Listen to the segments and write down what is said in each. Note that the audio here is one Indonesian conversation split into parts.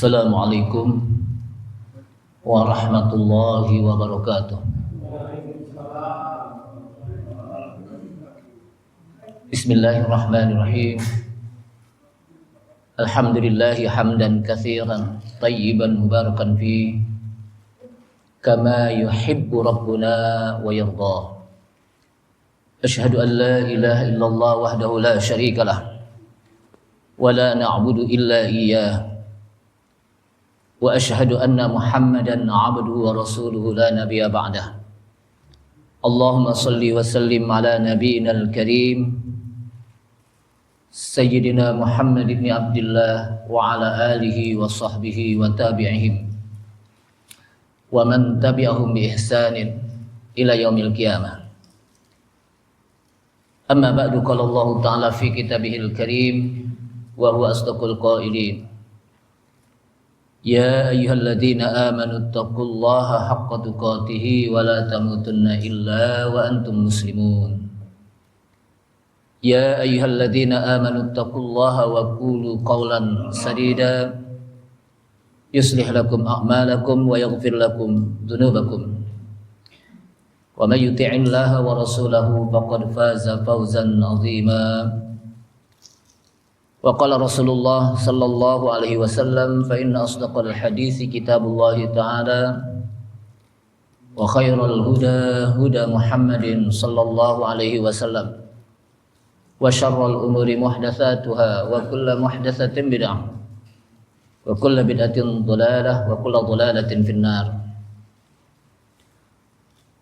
Assalamualaikum warahmatullahi wabarakatuh. Bismillahirrahmanirrahim. Alhamdulillahi hamdan katsiran tayyiban mubarakan fi kama yuhibbu rabbuna wa yarda. Asyhadu an la ilaha illallah wahdahu la syarikalah wa la na'budu illa iyyah. Wa asyhadu anna Muhammadan 'abduhu wa rasuluhu la nabiyya ba'dah. Allahumma shalli wa sallim ala nabiyyinal karim Sayyidina Muhammad ibn Abdullah wa ala alihi wa sahbihi wa tabi'ihim wa man tabi'ahum bi ihsanin ila yaumil qiyamah. Amma ba'du, qala Allah ta'ala fi kitabihil karim wa huwa asdaqul qailin. Ya ayyuhalladzina amanu taqullaha haqqa tuqatih wa la tamutunna illa wa antum muslimun. Ya ayyuhalladzina amanu taqullaha wa qulu qawlan sadida yuslih lakum a'malakum wa yaghfir lakum dhunubakum. Wa may yuti'illaha wa rasulahu faqad faza fawzan 'azima. Wa qala Rasulullah sallallahu alaihi wasallam fa inna asdaqal haditsi kitabullah ta'ala wa khairal huda huda Muhammadin sallallahu alaihi wasallam wa syarrul umuri muhdatsatuha wa kullu muhdatsatin bid'ah wa kullu bid'atin dhalalah wa kullu dhalalatin finnar.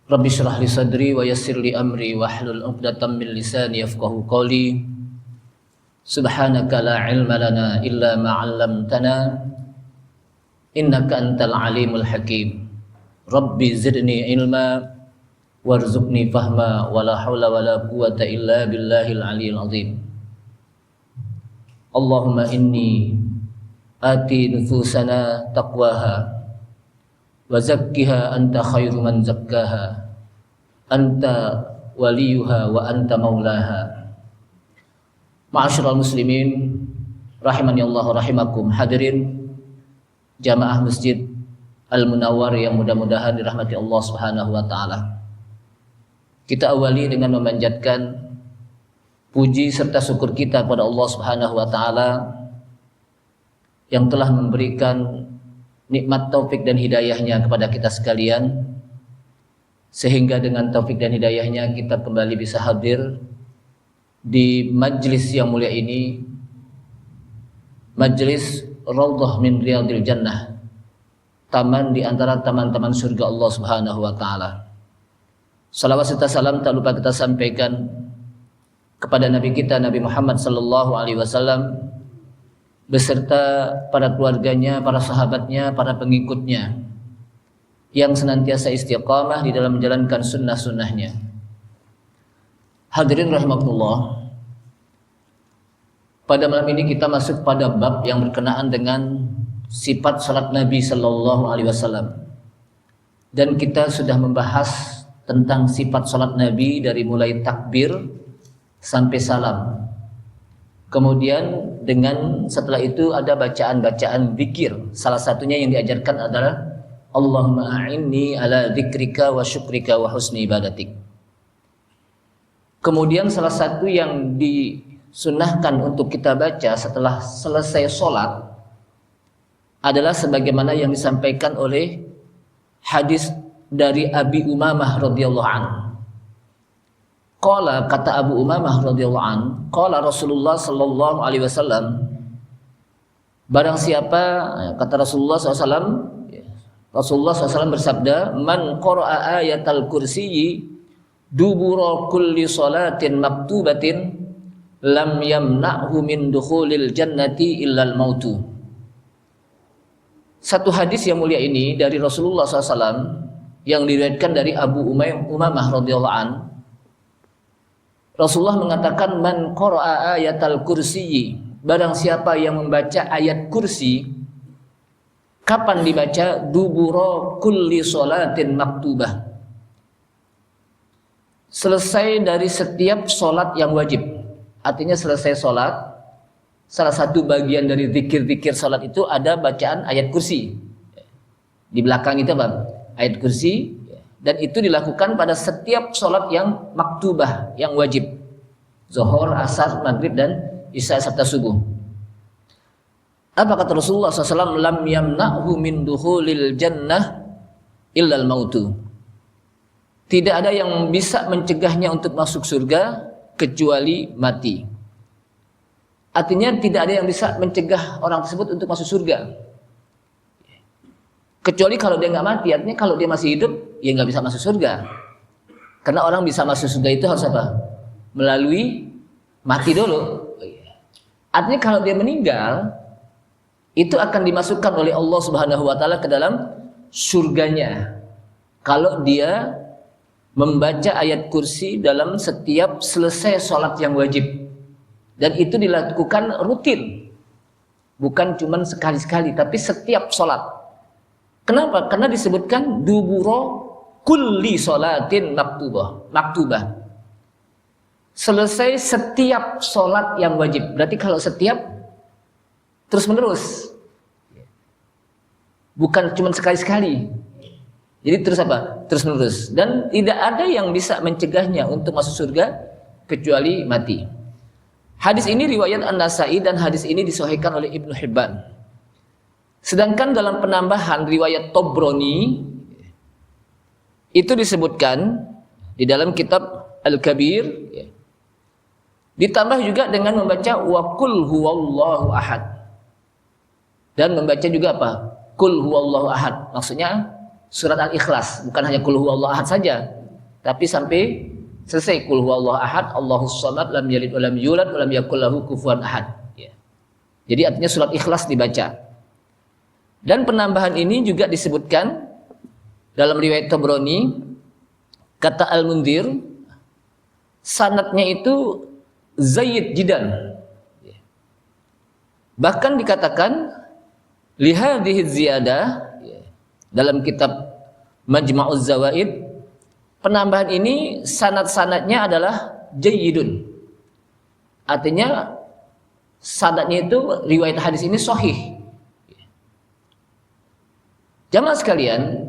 Rabbi shrah li sadri wa yassir li amri wa hlul 'uqdatam min lisani yafqahu qawli. Subhanaka la ilma lana illa ma 'allamtana innaka antal alimul hakim. Rabbi zidni ilma warzuqni fahma wa la haula wa la quwwata illa billahil aliyyil azim. Allahumma inni ati nufusana taqwaha wa zakkiha anta khairu man zakkaha anta waliyuha wa anta maulaha. Ma'asyiral muslimin rahimani Allah rahimakum. Hadirin jamaah Masjid Al-Munawwar yang mudah-mudahan dirahmati Allah Subhanahu wa taala. Kita awali dengan memanjatkan puji serta syukur kita kepada Allah Subhanahu wa taala yang telah memberikan nikmat taufik dan hidayahnya kepada kita sekalian, sehingga dengan taufik dan hidayahnya kita kembali bisa hadir di majlis yang mulia ini, majlis Raudhah min Riyadil Jannah, taman di antara taman-taman surga Allah Subhanahu wa taala. Salawat serta salam tak lupa kita sampaikan kepada Nabi kita Nabi Muhammad sallallahu alaihi wasallam beserta para keluarganya, para sahabatnya, para pengikutnya yang senantiasa istiqamah di dalam menjalankan sunnah-sunnahnya. Hadirin rahimakumullah, pada malam ini kita masuk pada bab yang berkenaan dengan sifat salat Nabi sallallahu alaihi wasallam. Dan kita sudah membahas tentang sifat salat Nabi dari mulai takbir sampai salam. Kemudian setelah itu ada bacaan-bacaan zikir. Salah satunya yang diajarkan adalah Allahumma a'inni ala dzikrika wa syukrika wa husni ibadatik. Kemudian salah satu yang disunnahkan untuk kita baca setelah selesai sholat adalah sebagaimana yang disampaikan oleh hadis dari Abi Umamah radhiyallahu anhu. Qala, kata Abu Umamah radhiyallahu anhu, qala Rasulullah sallallahu alaihi wasallam, barang siapa, kata Rasulullah SAW, Rasulullah SAW bersabda, man qara'a ayatal kursiyyi dubura kulli salatin maktubatin lam yamna'hu min dukhulil jannati illal mautu. Satu hadis yang mulia ini dari Rasulullah SAW yang diriwayatkan dari Abu Umamah radhiyallahu an. Rasulullah mengatakan man qara'a ayatal kursiyyi, barang siapa yang membaca ayat kursi. Kapan dibaca? Dubura kulli salatin maktubah, selesai dari setiap sholat yang wajib. Artinya selesai sholat, salah satu bagian dari zikir-zikir salat itu ada bacaan ayat kursi. Di belakang itu apa? Ayat kursi, dan itu dilakukan pada setiap salat yang maktubah, yang wajib. Zuhur, asar, maghrib dan isya serta subuh. Apa kata Rasulullah SAW? Lam yamna'hu min dukhulil jannah illal mautu. Tidak ada yang bisa mencegahnya untuk masuk surga kecuali mati. Artinya tidak ada yang bisa mencegah orang tersebut untuk masuk surga kecuali kalau dia nggak mati. Artinya kalau dia masih hidup, ya nggak bisa masuk surga. Karena orang bisa masuk surga itu harus apa? Melalui mati dulu. Artinya kalau dia meninggal, itu akan dimasukkan oleh Allah Subhanahu wa taala ke dalam surganya. Kalau dia membaca ayat kursi dalam setiap selesai sholat yang wajib. Dan itu dilakukan rutin. Bukan cuma sekali-sekali, tapi setiap sholat. Kenapa? Karena disebutkan duburo kulli sholatin maktubah. Selesai setiap sholat yang wajib. Berarti kalau setiap terus menerus, bukan cuma sekali-sekali. Jadi terus apa? Terus menerus. Dan tidak ada yang bisa mencegahnya untuk masuk surga kecuali mati. Hadis ini riwayat An-Nasa'i dan hadis ini disahihkan oleh Ibnu Hibban. Sedangkan dalam penambahan riwayat Tobroni itu disebutkan di dalam kitab Al-Kabir, ditambah juga dengan membaca wa qul huwallahu ahad. Dan membaca juga apa? Qul huwallahu ahad. Maksudnya surat Al-Ikhlas, bukan hanya qul huwallahu ahad saja, tapi sampai selesai qul huwallahu ahad, Allahus samad, lam yalid wa lam yulad wa lam yakul lahu kufuwan ahad. Jadi artinya surat Ikhlas dibaca. Dan penambahan ini juga disebutkan dalam riwayat Tabrani, kata Al-Mundhir, sanadnya itu zayyid jidan. Bahkan dikatakan lihadhihi ziyadah dalam kitab Majma'uz Zawaid, penambahan ini sanad-sanadnya adalah jayyidun. Artinya sanadnya itu riwayat hadis ini sahih. Jamaah sekalian,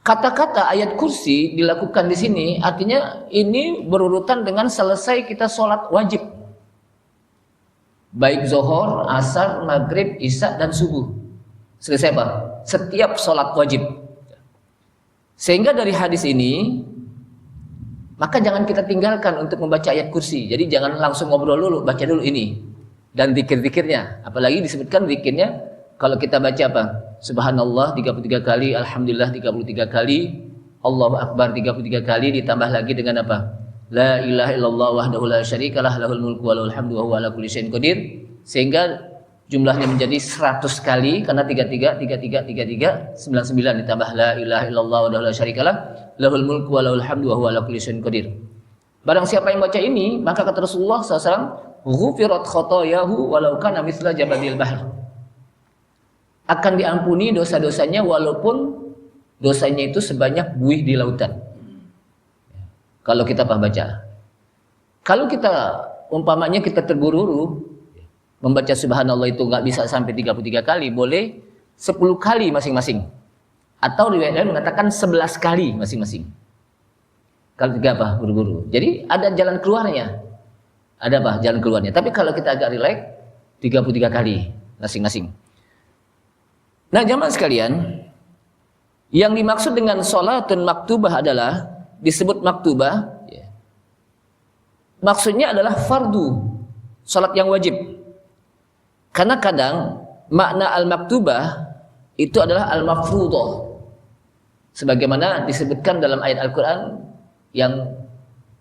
kata-kata ayat kursi dilakukan di sini artinya ini berurutan dengan selesai kita sholat wajib. Baik zuhur, asar, maghrib, isya dan subuh. Selesai apa? Setiap sholat wajib. Sehingga dari hadis ini, maka jangan kita tinggalkan untuk membaca ayat kursi. Jadi jangan langsung ngobrol dulu, baca dulu ini. Dan zikir-zikirnya. Apalagi disebutkan zikirnya, kalau kita baca apa? Subhanallah 33 kali, Alhamdulillah 33 kali, Allahu Akbar 33 kali, ditambah lagi dengan apa? La ilaha illallah wahdahu la syarikalah, lahul mulku wa lahul hamdu wa huwa ala kulli syai'in qadir. Sehingga jumlahnya menjadi 100 kali, karena 33, 99 ditambah la ilaha illallah wahdahu la syarikalah, lahul mulku wa lahul hamdu wa huwa ala kulli syai'in qadir. Barang siapa yang baca ini, maka kata Rasulullah SAW, ghufirat khotoyahu walau kana mithla jabadil bahr. Akan diampuni dosa-dosanya walaupun dosanya itu sebanyak buih di lautan. Kalau kita baca. Kalau kita umpamanya kita terburu-buru membaca subhanallah itu nggak bisa sampai 33 kali, boleh 10 kali masing-masing. Atau riwayat lain mengatakan 11 kali masing-masing. Kalau tiga apa? Buru-buru. Jadi ada jalan keluarnya. Ada apa? Jalan keluarnya. Tapi kalau kita agak rileks, 33 kali masing-masing. Nah, jamaah sekalian, yang dimaksud dengan sholatun maktubah adalah disebut maktubah, maksudnya adalah fardu, sholat yang wajib. Karena kadang makna al-maktubah itu adalah al-mafruḍah, sebagaimana disebutkan dalam ayat Al-Quran yang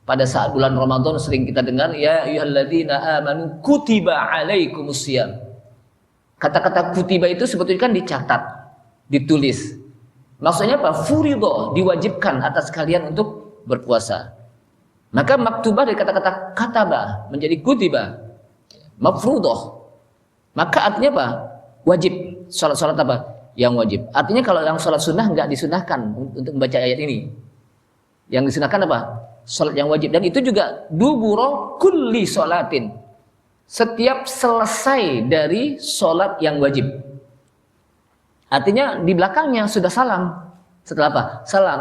pada saat bulan Ramadan sering kita dengar, ya ayyuhalladzina amanu kutiba alaikumusiyam. Kata-kata kutiba itu sebetulnya kan dicatat, ditulis. Maksudnya apa? Furido, diwajibkan atas kalian untuk berpuasa. Maka maktubah dari kata-kata kataba menjadi kutiba, mafrudoh. Maka artinya apa? Wajib. Salat-salat apa? Yang wajib. Artinya kalau yang salat sunnah nggak disunahkan untuk membaca ayat ini. Yang disunahkan apa? Salat yang wajib. Dan itu juga duburo kulli sholatin. Setiap selesai dari salat yang wajib. Artinya di belakangnya sudah salam. Setelah apa? Salam.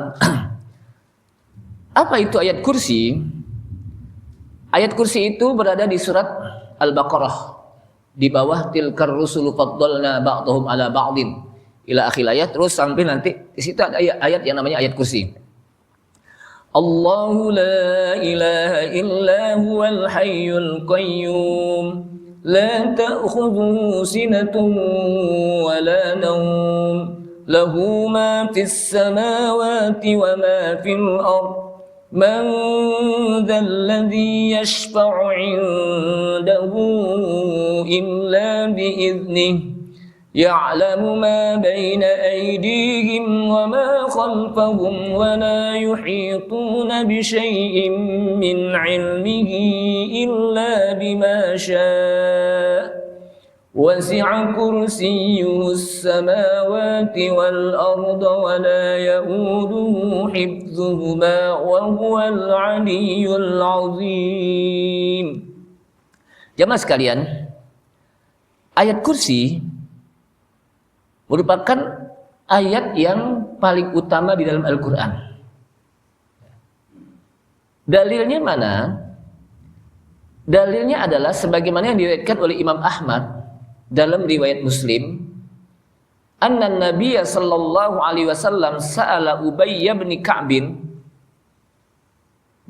Apa itu ayat kursi? Ayat kursi itu berada di surat Al-Baqarah. Di bawah tilkar rusulu faddalna ba'dhum ala ba'din ila akhir ayat, terus sampai nanti di situ ada ayat yang namanya ayat kursi. Allahu la ilaha illa huwal hayyul qayyum la ta'khudhuhu sinatun wa la nawm lahu ma fis samawati wa ma fil ardh man dhal ladzi yashfa'u 'indahu illa bi'idhnihi ya'lamu ma baina aydihim wa ma khalfahum wa la yuhituna bi syai'in min 'ilmihi illa bima syaa' wasi'a kursiyyuhu as-samawati wal arda wa la ya'uduhu hifdhuhuma wa huwal 'aliyyul 'azim. Jamaah sekalian, ayat kursi merupakan ayat yang paling utama di dalam Al-Quran. Dalilnya mana? Dalilnya adalah sebagaimana yang diriwayatkan oleh Imam Ahmad dalam riwayat Muslim, anna Nabiyya sallallahu alaihi wasallam sa'ala Ubay bin Ka'b,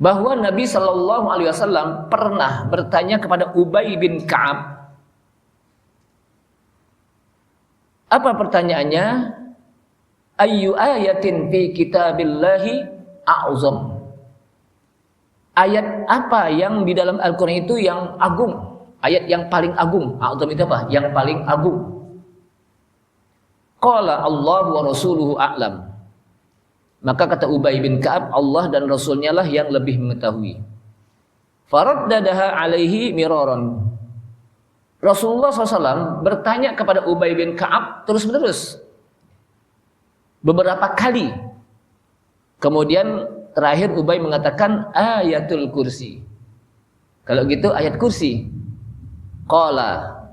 bahwa Nabi sallallahu alaihi wasallam pernah bertanya kepada Ubay bin Ka'ab. Apa pertanyaannya? Ayyu ayatin fi kitabillahi a'zam. Ayat apa yang di dalam Al-Quran itu yang agung? Ayat yang paling agung. A'zam itu apa? Yang paling agung. Qala Allah wa rasuluhu a'lam. Maka kata Ubay bin Ka'ab, Allah dan Rasulnya lah yang lebih mengetahui. Faraddadaha alaihi miraran. Rasulullah SAW bertanya kepada Ubay bin Ka'ab terus-menerus beberapa kali. Kemudian terakhir Ubay mengatakan ayatul kursi. Kalau gitu ayat kursi. Qala.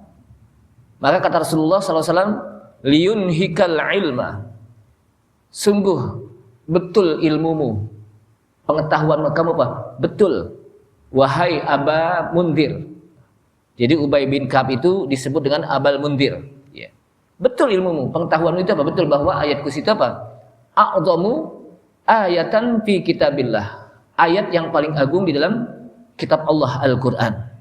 Maka kata Rasulullah SAW, liyunhikal ilma. Sungguh betul ilmumu, pengetahuan kamu apa? Betul. Wahai Aba Mundhir. Jadi Ubay bin Ka'ab itu disebut dengan Abal Mundhir. Ya. Betul ilmumu, pengetahuan itu apa? Betul bahwa ayat kursi itu apa? A'dhamu ayatan fi kitabillah. Ayat yang paling agung di dalam kitab Allah Al-Quran.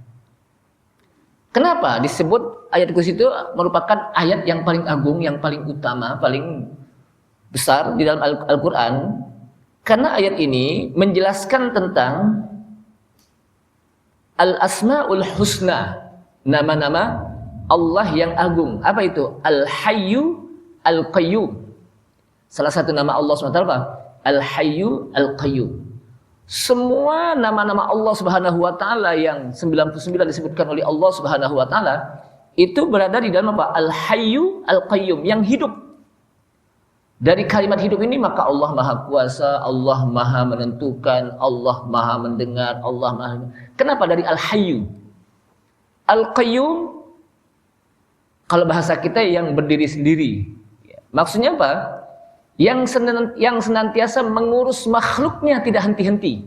Kenapa disebut ayat kursi itu merupakan ayat yang paling agung, yang paling utama, paling besar di dalam Al-Quran? Karena ayat ini menjelaskan tentang Al-Asma'ul Husna, nama-nama Allah yang agung. Apa itu? Al-Hayyu Al-Qayyum. Salah satu nama Allah SWT apa? Al-Hayyu Al-Qayyum. Semua nama-nama Allah Subhanahu wa taala yang 99 disebutkan oleh Allah Subhanahu wa taala itu berada di dalam apa? Al-Hayyu Al-Qayyum, yang hidup. Dari kalimat hidup ini maka Allah Maha Kuasa, Allah Maha menentukan, Allah Maha mendengar, Allah Maha. Kenapa dari Al-Hayyu? Al-Qayyum kalau bahasa kita yang berdiri sendiri. Maksudnya apa? Yang senantiasa mengurus makhluknya tidak henti-henti.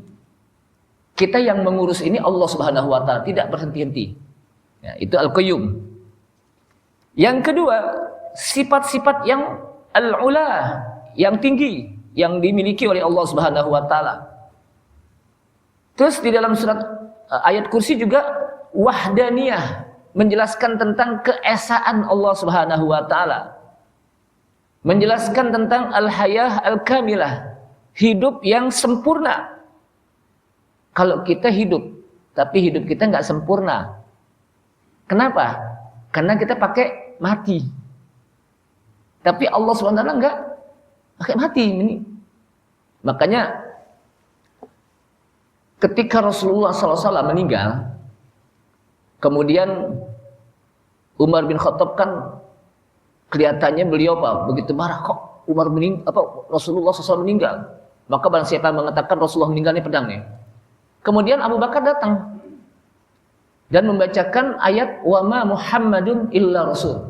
Kita yang mengurus ini Allah Subhanahu wa taala tidak berhenti-henti. Ya, itu Al-Qayyum. Yang kedua, sifat-sifat yang al-ula, yang tinggi, yang dimiliki oleh Allah Subhanahu wa taala. Terus di dalam surat ayat kursi juga wahdaniyah, menjelaskan tentang keesaan Allah Subhanahu wa taala. Menjelaskan tentang al-hayah al-kamilah, hidup yang sempurna. Kalau kita hidup, tapi hidup kita nggak sempurna. Kenapa? Karena kita pakai mati. Tapi Allah SWT enggak pakai mati ini. Makanya ketika Rasulullah SAW meninggal, kemudian Umar bin Khattab kan kelihatannya beliau apa? Begitu marah, kok Umar Rasulullah SAW meninggal. Maka barang siapa yang mengatakan Rasulullah meninggal ini pedang nih. Kemudian Abu Bakar datang dan membacakan ayat wa ma Muhammadun illa rasul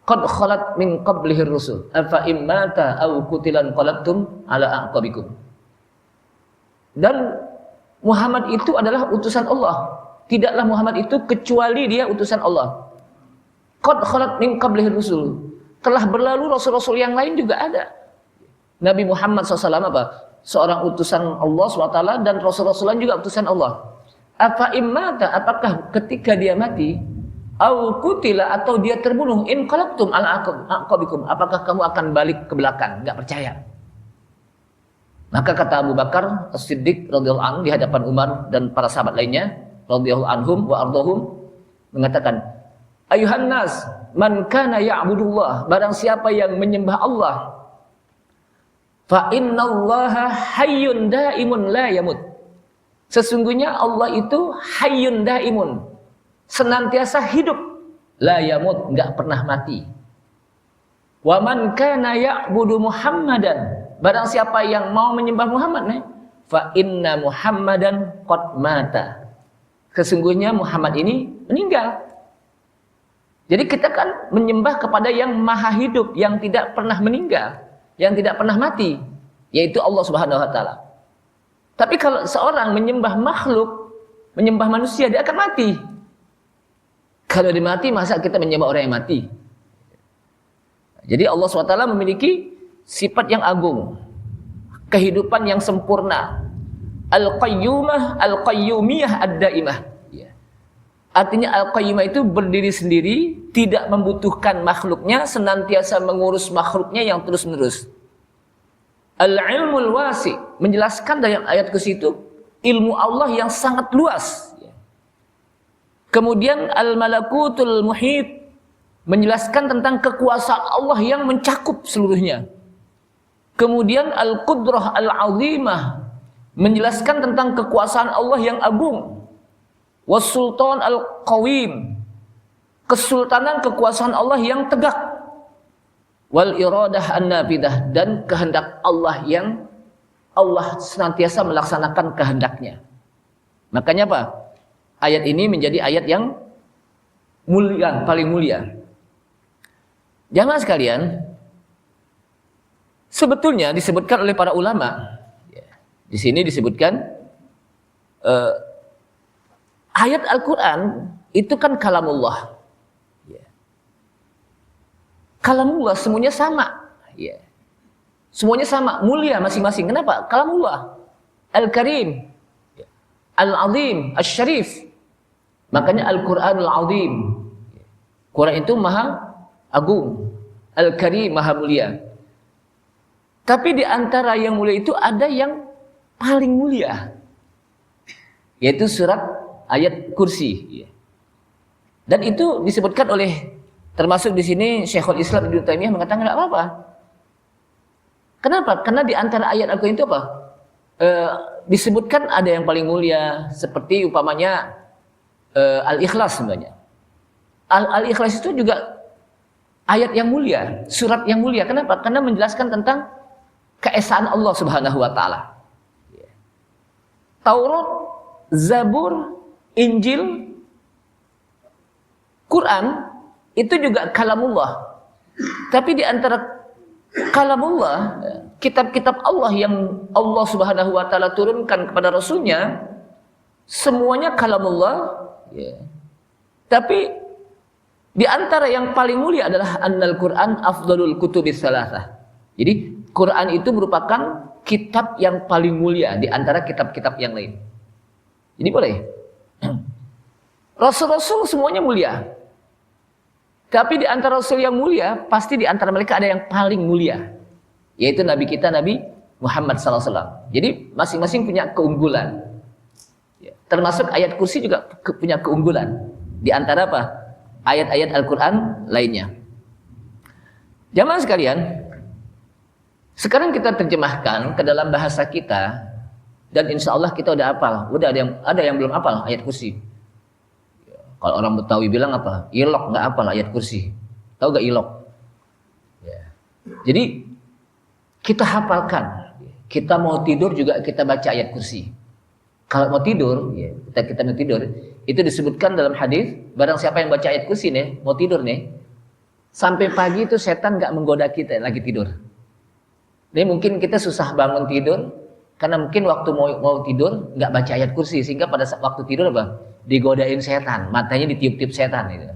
qad khalat min qablihi rusul afa immata aw qutilan qalabtum ala aqabikum. Dan Muhammad itu adalah utusan Allah. Tidaklah Muhammad itu kecuali dia utusan Allah. Qad khalat min qablihi rusul. Telah berlalu rasul-rasul yang lain juga ada. Nabi Muhammad SAW apa? Seorang utusan Allah SWT dan rasul-rasul lain juga utusan Allah. Apa immata, apakah ketika dia mati, au kutila, atau dia terbunuh, in qalabtum ala aqabikum, apakah kamu akan balik ke belakang? Enggak percaya. Maka kata Abu Bakar As-Siddiq radhiyallahu anhu di hadapan Umar dan para sahabat lainnya radhiyallahu anhum wa ardhahum mengatakan, ayuhan nas man kana ya'budullah, barang siapa yang menyembah Allah, fa innallaha hayyun daimun la yamut, sesungguhnya Allah itu hayyun daimun, senantiasa hidup, la yamut, enggak pernah mati. Wa man kana ya'budu Muhammadan, barang siapa yang mau menyembah Muhammad nih, fa inna Muhammadan qad mata, sesungguhnya Muhammad ini meninggal. Jadi kita kan menyembah kepada yang maha hidup, yang tidak pernah meninggal, yang tidak pernah mati, yaitu Allah Subhanahu wa taala. Tapi kalau seorang menyembah makhluk, menyembah manusia, dia akan mati. Kalau dia mati, masa kita menyembah orang yang mati? Jadi Allah SWT memiliki sifat yang agung, kehidupan yang sempurna, al-qayyumah, al-qayyumiyah ad-daimah. Artinya al-qayyumah itu berdiri sendiri, tidak membutuhkan makhluknya, senantiasa mengurus makhluknya yang terus-menerus. Al-ilmul wasi, menjelaskan dari ayat ke situ ilmu Allah yang sangat luas. Kemudian al-malakutul muhit, menjelaskan tentang kekuasaan Allah yang mencakup seluruhnya. Kemudian al-qudrah al-azimah, menjelaskan tentang kekuasaan Allah yang agung. Was-sultan al-qawim, kesultanan kekuasaan Allah yang tegak. Wal iradah an-nafidah, dan kehendak Allah yang Allah senantiasa melaksanakan kehendaknya. Makanya apa? Ayat ini menjadi ayat yang mulia, paling mulia. Jamaah sekalian, sebetulnya disebutkan oleh para ulama, di sini disebutkan ayat Al-Quran itu kan kalamullah. Kalamullah semuanya sama. Semuanya sama, mulia masing-masing. Kenapa? Kalamullah Al-Karim, Al-Azim, Al-Syarif. Makanya Al-Quranul Azim. Quran itu maha agung, Al-Karim maha mulia. Tapi di antara yang mulia itu ada yang paling mulia, yaitu surat ayat kursi. Dan itu disebutkan oleh, termasuk di sini Syekhul Islam Ibnu Taimiyah mengatakan enggak apa-apa. Kenapa? Karena di antara ayat Al-Quran itu apa? Disebutkan ada yang paling mulia, seperti umpamanya Al-Ikhlas sebenarnya. Al-Ikhlas itu juga ayat yang mulia, surat yang mulia. Kenapa? Karena menjelaskan tentang keesaan Allah Subhanahu wa taala. Taurat, Zabur, Injil, Quran itu juga kalamullah. Tapi di antara kalamullah, kitab-kitab Allah yang Allah Subhanahu wa taala turunkan kepada Rasulnya, semuanya kalamullah. Tapi di antara yang paling mulia adalah annal Quran afdalul kutubis salasah. Jadi Quran itu merupakan kitab yang paling mulia di antara kitab-kitab yang lain. Jadi boleh. Rasul-rasul semuanya mulia. Tapi di antara rasul yang mulia, pasti di antara mereka ada yang paling mulia, yaitu Nabi kita, Nabi Muhammad SAW. Jadi masing-masing punya keunggulan. Termasuk ayat kursi juga punya keunggulan di antara apa? Ayat-ayat Al-Quran lainnya. Jamaah sekalian, sekarang kita terjemahkan ke dalam bahasa kita, dan insya Allah kita udah hafal. Udah ada yang belum hafal ayat kursi. Kalau orang Betawi bilang apa? Ilok, nggak hafal ayat kursi. Tahu nggak ilok? Jadi kita hafalkan, kita mau tidur juga kita baca ayat kursi. Kalau mau tidur, ya, kita mau tidur, itu disebutkan dalam hadis, barang siapa yang baca ayat kursi nih, mau tidur nih, sampai pagi itu setan nggak menggoda kita lagi tidur. Ini mungkin kita susah bangun tidur, karena mungkin waktu mau tidur nggak baca ayat kursi, sehingga pada waktu tidur apa? Digodain setan, matanya ditiup-tiup setan gitu.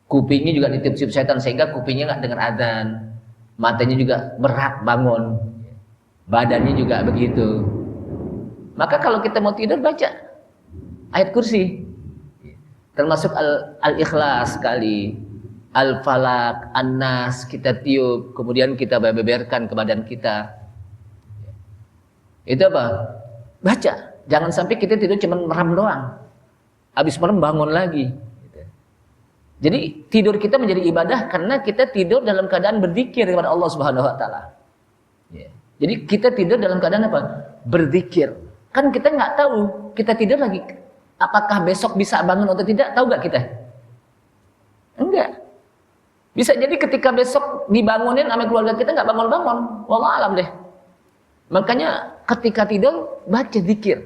Kupingnya juga ditiup-tiup setan, sehingga kupingnya nggak dengar adzan, matanya juga berat bangun, badannya juga begitu. Maka kalau kita mau tidur baca ayat kursi, termasuk al-ikhlas sekali, al-falak, an-nas kita tiup, kemudian kita beberkan ke badan kita. Itu apa? Baca. Jangan sampai kita tidur cuma merem doang, habis merem bangun lagi. Jadi tidur kita menjadi ibadah karena kita tidur dalam keadaan berzikir kepada Allah Subhanahu wa taala. Jadi kita tidur dalam keadaan apa? Berzikir. Kan kita nggak tahu kita tidur lagi apakah besok bisa bangun atau tidak, tahu nggak kita? Enggak. Bisa jadi ketika besok dibangunin sama keluarga kita nggak bangun-bangun. Wallah alam deh. Makanya ketika tidur baca zikir.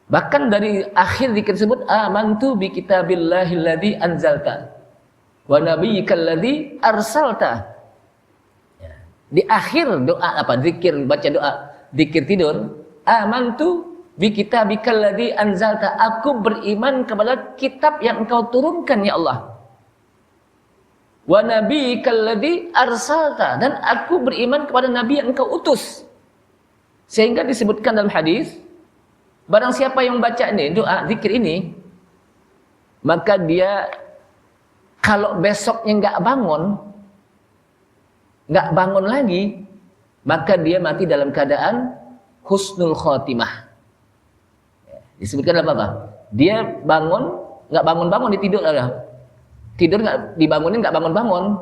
Bahkan dari akhir zikir tersebut, amantu bi kitabillahil ladzi anzalta wa nabiyyikal ladzi arsalta. Di akhir doa apa? Zikir, baca doa zikir tidur, amantu bi kitabikal ladzi anzalta. Aku beriman kepada kitab yang Engkau turunkan ya Allah. Wa nabiyyikal ladzi arsalta, dan aku beriman kepada nabi yang Engkau utus. Sehingga disebutkan dalam hadis, barang siapa yang baca ini doa zikir ini, maka dia kalau besoknya nggak bangun lagi, maka dia mati dalam keadaan husnul khotimah. Disebutkan apa? Dia nggak bangun di tidur nggak dibangunin, nggak bangun,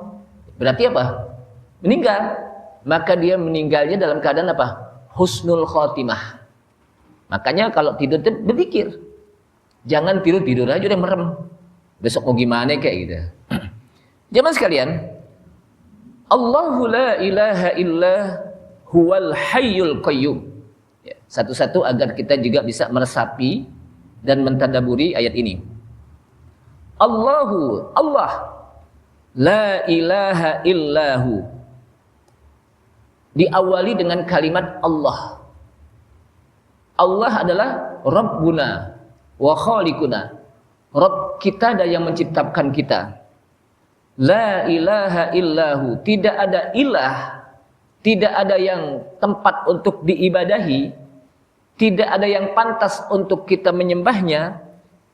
berarti apa? Meninggal. Maka dia meninggalnya dalam keadaan apa? Husnul khotimah. Makanya kalau tidur itu berzikir. Jangan tidur aja udah merem. Besok mau gimana kayak gitu. Jemaah sekalian, Allahu la ilaha illa huwal hayyul qayyum. Ya, satu-satu agar kita juga bisa meresapi dan mentadaburi ayat ini. Allah la ilaha illahu. Diawali dengan kalimat Allah. Allah adalah Rabbuna wa Khaliquna. Rabb kita dan yang menciptakan kita. La ilaha illahu. Tidak ada ilah, tidak ada yang tempat untuk diibadahi, tidak ada yang pantas untuk kita menyembahnya,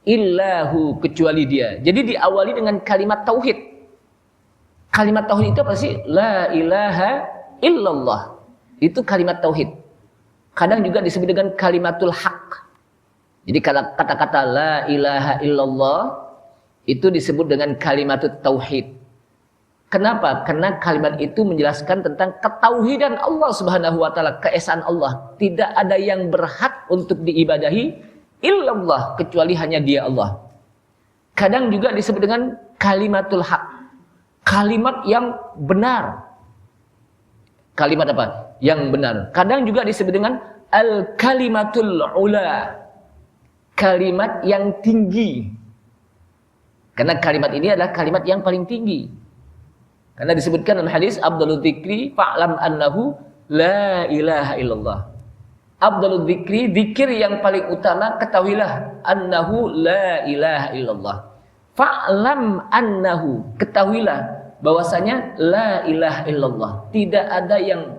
illahu, kecuali dia. Jadi diawali dengan kalimat tauhid. Kalimat tauhid itu apa sih? La ilaha illallah. Itu kalimat tauhid. Kadang juga disebut dengan kalimatul haq. Jadi kata-kata la ilaha illallah itu disebut dengan kalimatul tauhid. Kenapa? Karena kalimat itu menjelaskan tentang ketauhidan Allah Subhanahu wa taala, keesaan Allah. Tidak ada yang berhak untuk diibadahi illallah, kecuali hanya Dia Allah. Kadang juga disebut dengan kalimatul haq. Kalimat yang benar. Kalimat apa? Yang benar. Kadang juga disebut dengan al-kalimatul ula. Kalimat yang tinggi. Karena kalimat ini adalah kalimat yang paling tinggi. Karena disebutkan dalam hadis Abdul Dzikri fa'lam annahu la ilaha illallah. Abdul Dzikri, zikir yang paling utama, ketahuilah annahu la ilaha illallah. Fa'lam annahu, ketahuilah bahwasanya la ilaha illallah. Tidak ada yang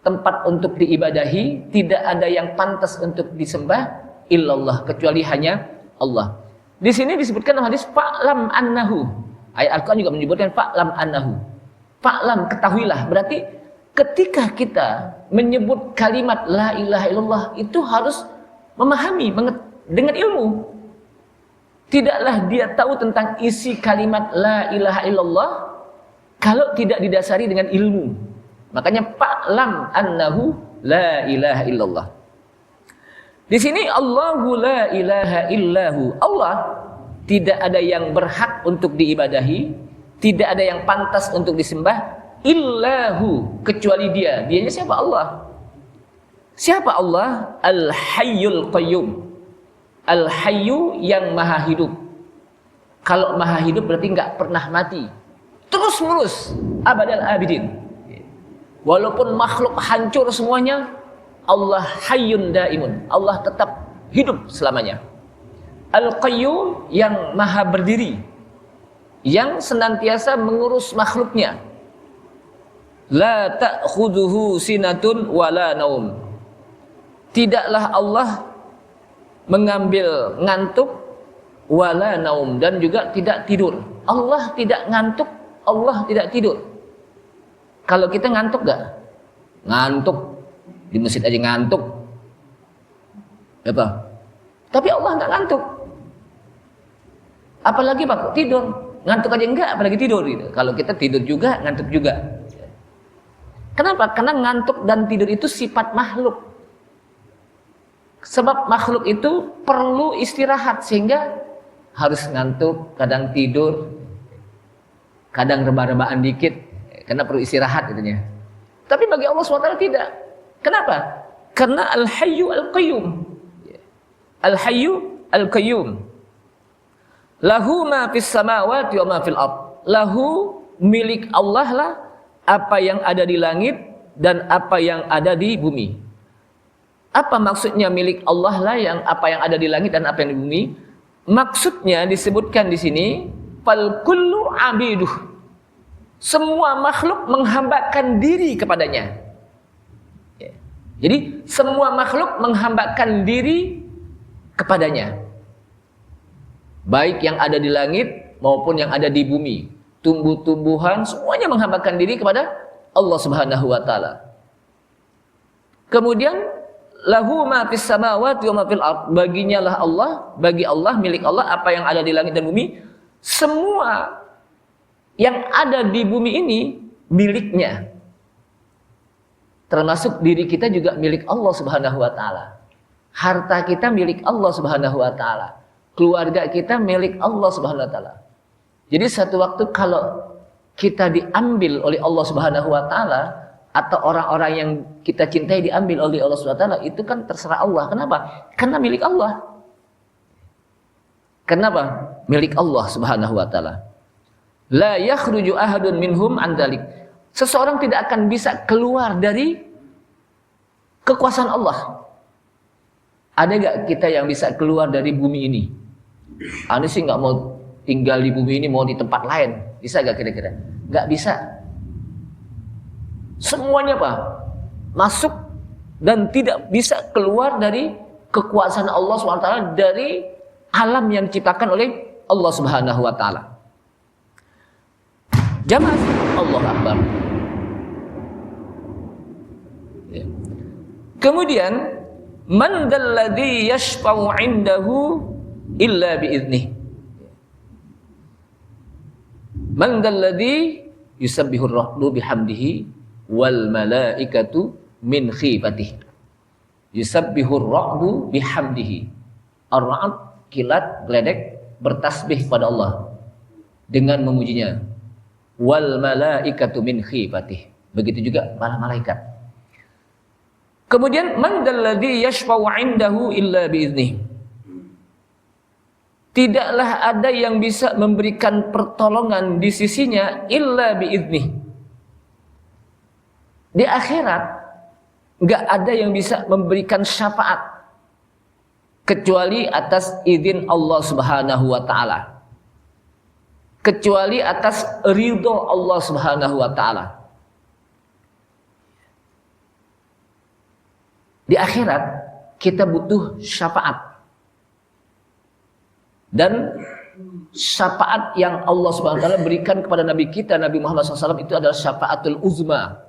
tempat untuk diibadahi, tidak ada yang pantas untuk disembah illallah, kecuali hanya Allah. Di sini disebutkan dalam hadis fa'lam annahu. Ayat Al-Quran juga menyebutkan fa'lam annahu. Fa'lam, ketahuilah. Berarti ketika kita menyebut kalimat la ilaha illallah itu harus memahami dengan ilmu. Tidaklah dia tahu tentang isi kalimat la ilaha illallah kalau tidak didasari dengan ilmu. Makanya fa'lam annahu la ilaha illallah. Di sini Allahu la ilaha illahu. Allah tidak ada yang berhak untuk diibadahi, tidak ada yang pantas untuk disembah illahu, kecuali dia. Dianya siapa? Allah. Siapa Allah? Al-Hayyul Qayyum. Al-Hayyu yang maha hidup. Kalau maha hidup berarti nggak pernah mati, terus menerus, abadal abidin. Walaupun makhluk hancur semuanya, Allah Hayyun Daimun. Allah tetap hidup selamanya. Al-Qayyum yang maha berdiri, yang senantiasa mengurus makhluknya. La ta'khudhuhu sinatun wala naum. Tidaklah Allah mengambil ngantuk wala naum, dan juga tidak tidur. Allah tidak ngantuk, Allah tidak tidur. Kalau kita ngantuk gak? Ngantuk. Di masjid aja ngantuk. Apa? Tapi Allah nggak ngantuk. Apalagi Pak, tidur. Ngantuk aja enggak, apalagi tidur gitu. Kalau kita tidur juga, ngantuk juga. Kenapa? Karena ngantuk dan tidur itu sifat makhluk. Sebab makhluk itu perlu istirahat, sehingga harus ngantuk, kadang tidur, kadang rebah-rebahan dikit, karena perlu istirahat itunya. Tapi bagi Allah SWT tidak. Kenapa? Karena Al-Hayyu Al-Qayyum. Al-Hayyu Al-Qayyum. Lahu ma fis samawati wa ma fil ard. Lahu, milik Allah lah apa yang ada di langit dan apa yang ada di bumi. Apa maksudnya milik Allah lah yang apa yang ada di langit dan apa yang di bumi? Maksudnya disebutkan di sini, fal kullu abiduh. Semua makhluk menghambakan diri kepadanya. Jadi semua makhluk menghambakan diri kepadanya. Baik yang ada di langit maupun yang ada di bumi. Tumbuh-tumbuhan semuanya menghambakan diri kepada Allah Subhanahu wa taala. Kemudian lahu ma fis samawati wa ma fil ard. Baginya lah Allah, bagi Allah, milik Allah apa yang ada di langit dan bumi. Semua yang ada di bumi ini miliknya. Termasuk diri kita juga milik Allah Subhanahu wa taala. Harta kita milik Allah Subhanahu wa taala. Keluarga kita milik Allah Subhanahu wa taala. Jadi satu waktu kalau kita diambil oleh Allah Subhanahu wa taala, atau orang-orang yang kita cintai diambil oleh Allah Subhanahu wa taala, itu kan terserah Allah. Kenapa? Karena milik Allah. Kenapa? Milik Allah Subhanahu wa taala. La yakhruju ahadun minhum an dzalik. Seseorang tidak akan bisa keluar dari kekuasaan Allah. Ada gak kita yang bisa keluar dari bumi ini? Ane sih gak mau tinggal di bumi ini, mau di tempat lain. Bisa gak kira-kira? Gak bisa. Semuanya apa? Masuk dan tidak bisa keluar dari kekuasaan Allah SWT, dari alam yang diciptakan oleh Allah Subhanahu wa taala. Jamaah Allah Akbar. Kemudian man dalladzi yashfa'u 'indahu illa biiznih. Man dalladzi yusabbihu ar-rahlu bihamdihi wal malaikatu min khifatihi. Yusabbihu ar-rahlu bihamdihi. Ar-ra'd, kilat, geledek bertasbih pada Allah dengan memujinya. Wal malaikatu min khifatihi. Begitu juga para malaikat. Kemudian man dalladzi yashfa'u 'indahu illa biiznih. Tidaklah ada yang bisa memberikan pertolongan di sisinya illa biiznih. Di akhirat enggak ada yang bisa memberikan syafaat kecuali atas izin Allah Subhanahu wa taala. Kecuali atas ridho Allah Subhanahu wa taala. Di akhirat kita butuh syafaat. Dan syafaat yang Allah Subhanahu wa taala berikan kepada Nabi kita, Nabi Muhammad SAW, itu adalah syafaatul uzma.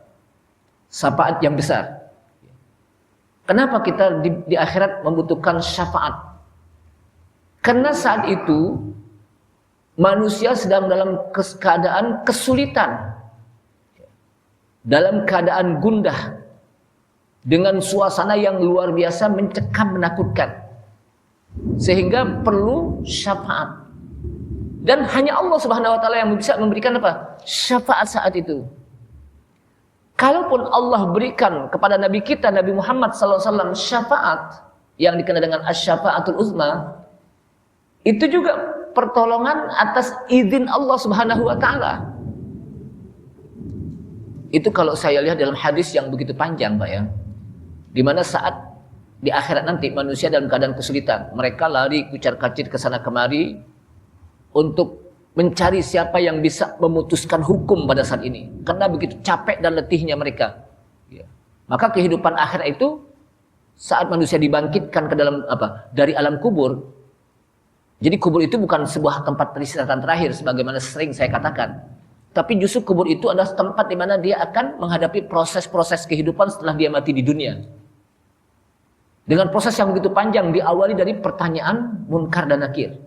Syafaat yang besar. Kenapa kita di akhirat membutuhkan syafaat? Karena saat itu manusia sedang dalam keadaan kesulitan, dalam keadaan gundah, dengan suasana yang luar biasa mencekam, menakutkan, sehingga perlu syafaat. Dan hanya Allah Subhanahu wa taala yang bisa memberikan apa? Syafaat saat itu. Kalaupun Allah berikan kepada Nabi kita Nabi Muhammad SAW syafaat yang dikenal dengan asy-syafaatul uzma, itu juga pertolongan atas izin Allah Subhanahu wa taala. Itu kalau saya lihat dalam hadis yang begitu panjang, Pak ya. Di mana saat di akhirat nanti manusia dalam keadaan kesulitan, mereka lari kucar-kacir ke sana kemari untuk mencari siapa yang bisa memutuskan hukum pada saat ini, karena begitu capek dan letihnya mereka. Maka kehidupan akhirat itu saat manusia dibangkitkan ke dalam dari alam kubur. Jadi kubur itu bukan sebuah tempat peristirahatan terakhir sebagaimana sering saya katakan, tapi justru kubur itu adalah tempat di mana dia akan menghadapi proses-proses kehidupan setelah dia mati di dunia. Dengan proses yang begitu panjang, diawali dari pertanyaan munkar dan nakir,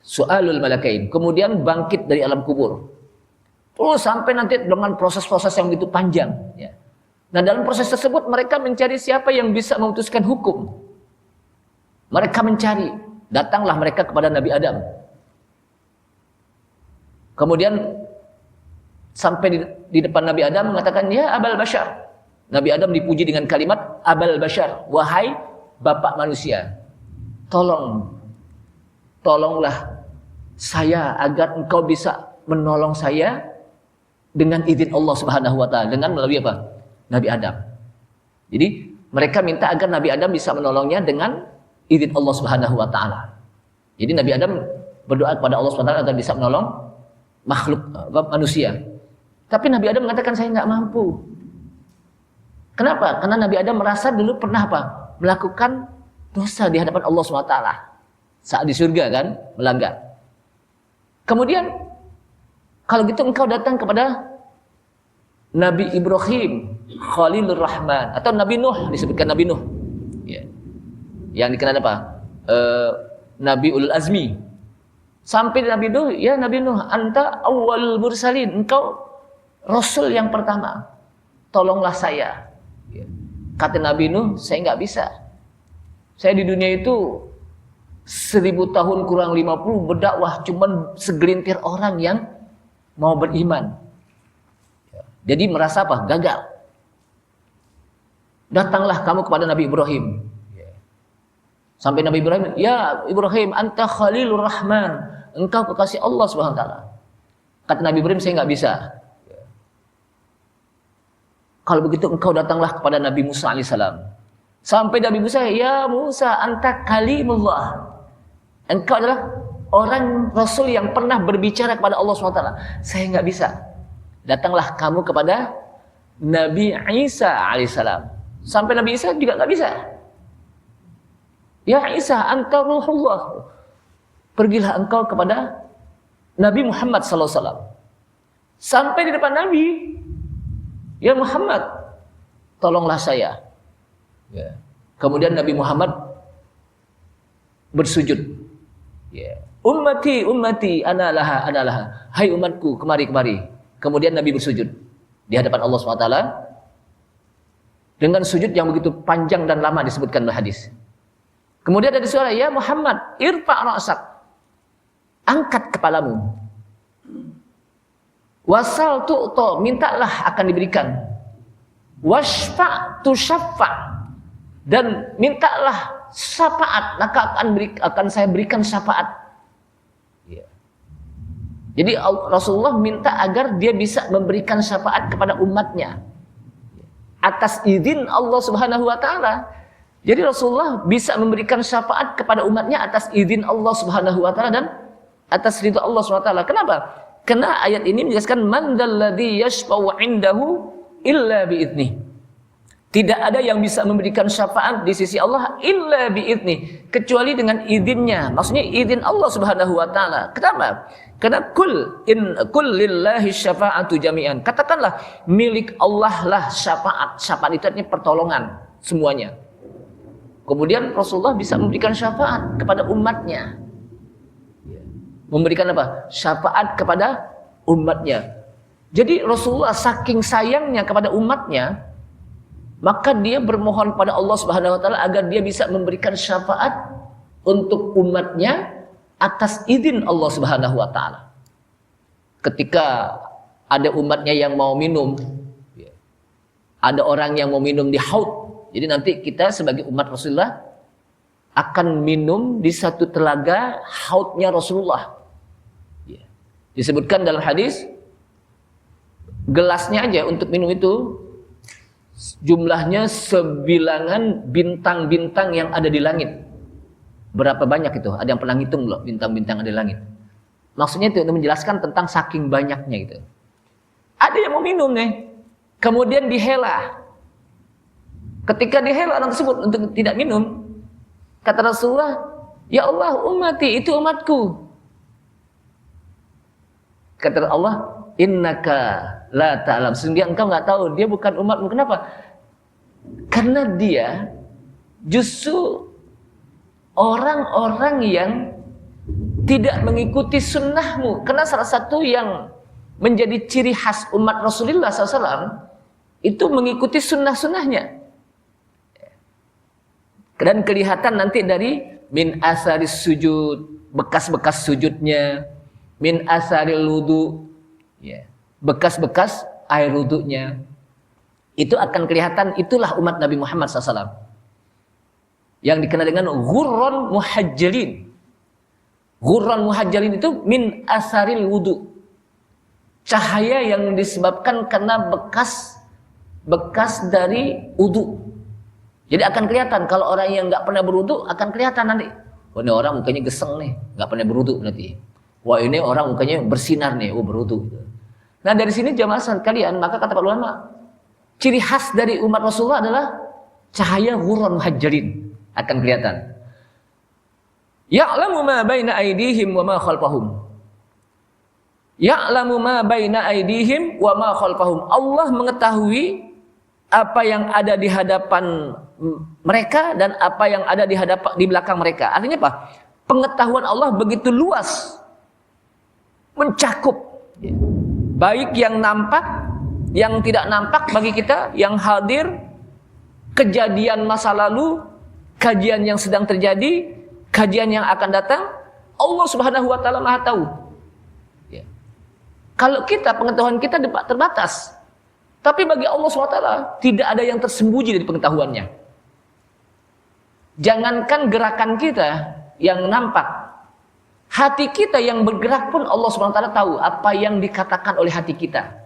Su'alul malakain, kemudian bangkit dari alam kubur, terus sampai nanti dengan proses-proses yang begitu panjang ya. Nah dalam proses tersebut mereka mencari siapa yang bisa memutuskan hukum. Mereka mencari, datanglah mereka kepada Nabi Adam. Kemudian sampai di depan Nabi Adam mengatakan, ya Abal Bashar. Nabi Adam dipuji dengan kalimat Abal Bashar, wahai bapak manusia, tolonglah saya agar engkau bisa menolong saya dengan izin Allah Subhanahu wa taala, dengan melalui apa? Nabi Adam. Jadi mereka minta agar Nabi Adam bisa menolongnya dengan izin Allah Subhanahu wa taala. Jadi Nabi Adam berdoa kepada Allah Subhanahu wa taala agar bisa menolong makhluk manusia. Tapi Nabi Adam mengatakan saya nggak mampu. Kenapa? Karena Nabi Adam merasa dulu pernah melakukan dosa di hadapan Allah Subhanahu wa taala. Saat di surga kan, melanggar. Kemudian, kalau gitu engkau datang kepada Nabi Ibrahim, Khalilur Rahman, atau Nabi Nuh, disebutkan Nabi Nuh. Ya. Yang dikenal apa? Nabi Ulul Azmi. Sampai Nabi Nuh, ya Nabi Nuh, anta awwalul mursalin, engkau Rasul yang pertama. Tolonglah saya. Ya. Kata Nabi Nuh, saya nggak bisa. Saya di dunia itu 1000 tahun kurang 50 berdakwah, cuman segelintir orang yang mau beriman. Jadi merasa apa? Gagal. Datanglah kamu kepada Nabi Ibrahim. Sampai Nabi Ibrahim, ya Ibrahim, anta Khalilur Rahman, engkau kekasih Allah Subhanahu wa taala. Kata Nabi Ibrahim, saya nggak bisa. Kalau begitu engkau datanglah kepada Nabi Musa alaihissalam. Sampai Nabi Musa, ya Musa, anta kalimullah. Engkau adalah orang Rasul yang pernah berbicara kepada Allah SWT. Saya nggak bisa. Datanglah kamu kepada Nabi Isa alaihissalam. Sampai Nabi Isa juga nggak bisa. Ya Isa, anta ruhullah. Pergilah engkau kepada Nabi Muhammad SAW. Sampai di depan Nabi, ya Muhammad, tolonglah saya. Ya. Kemudian Nabi Muhammad bersujud. Ya. Ummati, ana laha. Hai umatku, kemari. Kemudian Nabi bersujud di hadapan Allah SWT dengan sujud yang begitu panjang dan lama disebutkan dalam hadis. Kemudian ada suara, ya Muhammad, irfa' ra'sak. Angkat kepalamu. Wasal tu'ta, mintalah akan diberikan. Washfa' tushaffa', dan mintalah syafaat, maka akan saya berikan syafaat. Ya. Jadi Rasulullah minta agar dia bisa memberikan syafaat kepada umatnya atas izin Allah Subhanahu wa taala. Jadi Rasulullah bisa memberikan syafaat kepada umatnya atas izin Allah Subhanahu wa taala dan atas ridha Allah Subhanahu wa taala. Kenapa? Karena ayat ini menjelaskan man dzalladzi yashfa'u 'indahu illa bi'idznih. Tidak ada yang bisa memberikan syafaat di sisi Allah illa bi'idznih, kecuali dengan izinnya. Maksudnya izin Allah Subhanahu wa taala. Kenapa? Karena kul lillahi syafa'atu jami'an. Katakanlah milik Allah lah syafaat. Syafaat itu artinya pertolongan semuanya. Kemudian Rasulullah bisa memberikan syafaat kepada umatnya. Memberikan apa? Syafaat kepada umatnya. Jadi Rasulullah saking sayangnya kepada umatnya, maka dia bermohon pada Allah Subhanahu wa taala agar dia bisa memberikan syafaat untuk umatnya atas izin Allah Subhanahu wa taala. Ketika ada umatnya yang mau minum Ada orang yang mau minum di haud. Jadi nanti kita sebagai umat Rasulullah akan minum di satu telaga haudnya Rasulullah. Ya. Disebutkan dalam hadis, gelasnya aja untuk minum itu jumlahnya sebilangan bintang-bintang yang ada di langit. Berapa banyak itu? Ada yang pernah ngitung loh bintang-bintang ada di langit. Maksudnya itu untuk menjelaskan tentang saking banyaknya gitu. Ada yang mau minum nih, kemudian dihela. Ketika dihela orang tersebut untuk tidak minum, kata Rasulullah, ya Allah, ummati, itu umatku. Kata Allah, innaka la ta'lam, sehingga engkau nggak tahu, dia bukan umatmu. Kenapa? Karena dia justru orang-orang yang tidak mengikuti sunnahmu. Karena salah satu yang menjadi ciri khas umat Rasulullah SAW itu mengikuti sunnah-sunnahnya. Dan kelihatan nanti dari min asaris sujud, bekas-bekas sujudnya, min asaril wudu, ya, bekas-bekas air wudunya. Itu akan kelihatan, itulah umat Nabi Muhammad SAW. Yang dikenal dengan ghurran muhajjalin. Ghurran muhajjalin itu min asaril wudu. Cahaya yang disebabkan karena bekas dari wudu. Jadi akan kelihatan kalau orang yang nggak pernah berwudu akan kelihatan nanti. Wah, ini orang mukanya geseng nih, nggak pernah berwudu nanti. Wah, ini orang mukanya bersinar nih, berwudu. Nah, dari sini jamaah sekalian, maka kata para ulama, ciri khas dari umat Rasulullah adalah cahaya ghurran muhajjalin akan kelihatan. Ya'lamu ma baina aydihim wa ma khalfahum. Ya'lamu ma baina aydihim wa ma khalfahum. Allah mengetahui apa yang ada di hadapan mereka dan apa yang ada di belakang mereka. Artinya apa? Pengetahuan Allah begitu luas, mencakup baik yang nampak, yang tidak nampak bagi kita, yang hadir, kejadian masa lalu, kajian yang sedang terjadi, kajian yang akan datang. Allah Subhanahu wa taala Maha tahu. Ya. Kalau kita, pengetahuan kita terbatas. Tapi bagi Allah SWT tidak ada yang tersembunyi dari pengetahuannya. Jangankan gerakan kita yang nampak, hati kita yang bergerak pun Allah SWT tahu apa yang dikatakan oleh hati kita.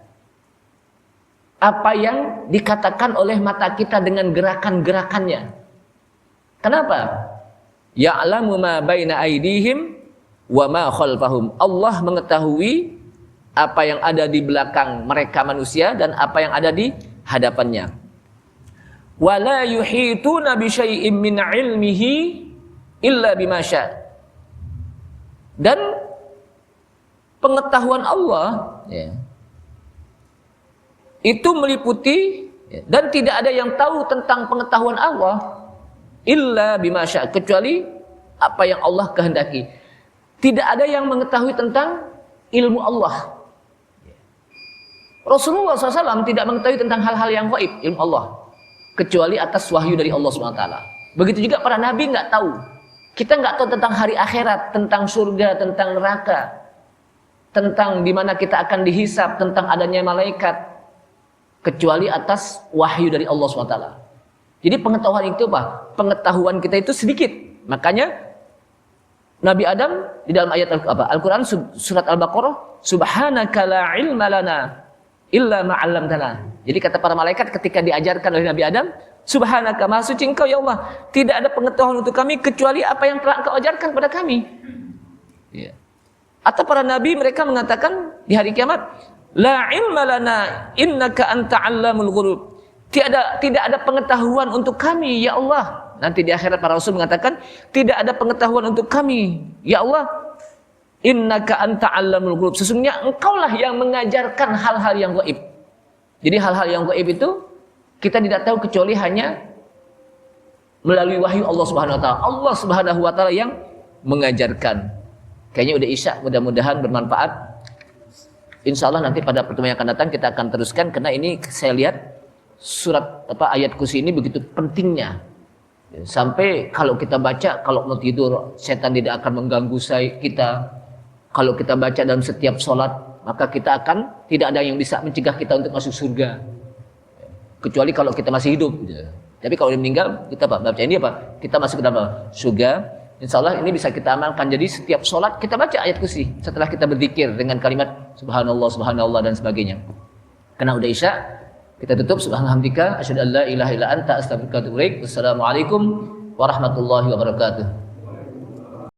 Apa yang dikatakan oleh mata kita dengan gerakan-gerakannya. Kenapa? Ya'lamu ma baina aydihim wa ma khalfahum. Allah mengetahui apa yang ada di belakang mereka manusia dan apa yang ada di hadapannya. Wala yuhituna bi syai'in min 'ilmihi illa bima syaa. Dan pengetahuan Allah itu meliputi dan tidak ada yang tahu tentang pengetahuan Allah illa bima syaa, kecuali apa yang Allah kehendaki. Tidak ada yang mengetahui tentang ilmu Allah. Rasulullah SAW tidak mengetahui tentang hal-hal yang gaib, ilmu Allah, kecuali atas wahyu dari Allah SWT. Begitu juga para nabi nggak tahu. Kita nggak tahu tentang hari akhirat, tentang surga, tentang neraka, tentang di mana kita akan dihisab, tentang adanya malaikat, kecuali atas wahyu dari Allah SWT. Jadi pengetahuan itu apa? Pengetahuan kita itu sedikit. Makanya Nabi Adam di dalam ayat Al-Quran surat Al-Baqarah, Subhanaka la ilma lana illa ma'allamtana. Jadi kata para malaikat ketika diajarkan oleh Nabi Adam, Subhanaka, maha suci engkau ya Allah, tidak ada pengetahuan untuk kami kecuali apa yang telah engkau ajarkan kepada kami. Ya. Atau para nabi mereka mengatakan di hari kiamat, la ilma lana innaka anta 'allamul ghuyub. Tidak ada pengetahuan untuk kami ya Allah. Nanti di akhirat para rasul mengatakan, tidak ada pengetahuan untuk kami ya Allah. Innaka anta 'allamul ghuyub. Sesungguhnya engkaulah yang mengajarkan hal-hal yang gaib. Jadi hal-hal yang gaib itu kita tidak tahu kecuali hanya melalui wahyu Allah Subhanahu wa taala. Allah Subhanahu wa taala yang mengajarkan. Kayaknya udah isya, mudah-mudahan bermanfaat. Insyaallah nanti pada pertemuan yang akan datang kita akan teruskan karena ini saya lihat surat ayat kursi ini begitu pentingnya. Sampai kalau kita baca, kalau mau tidur setan tidak akan mengganggu kita. Kalau kita baca dalam setiap sholat, maka kita akan tidak ada yang bisa mencegah kita untuk masuk surga. kecuali kalau kita masih hidup. Tapi kalau dia meninggal, kita apa? Baca ini apa? Kita masuk ke dalam surga. Insya Allah ini bisa kita amalkan. Jadi setiap sholat kita baca ayat kursi setelah kita berzikir dengan kalimat subhanallah, subhanallah dan sebagainya. Karena udah isya, kita tutup subhanallah, asyhadu an la ilaha illa anta, astaghfiruka wa atubu ilaik. Wassalamualaikum warahmatullahi wabarakatuh.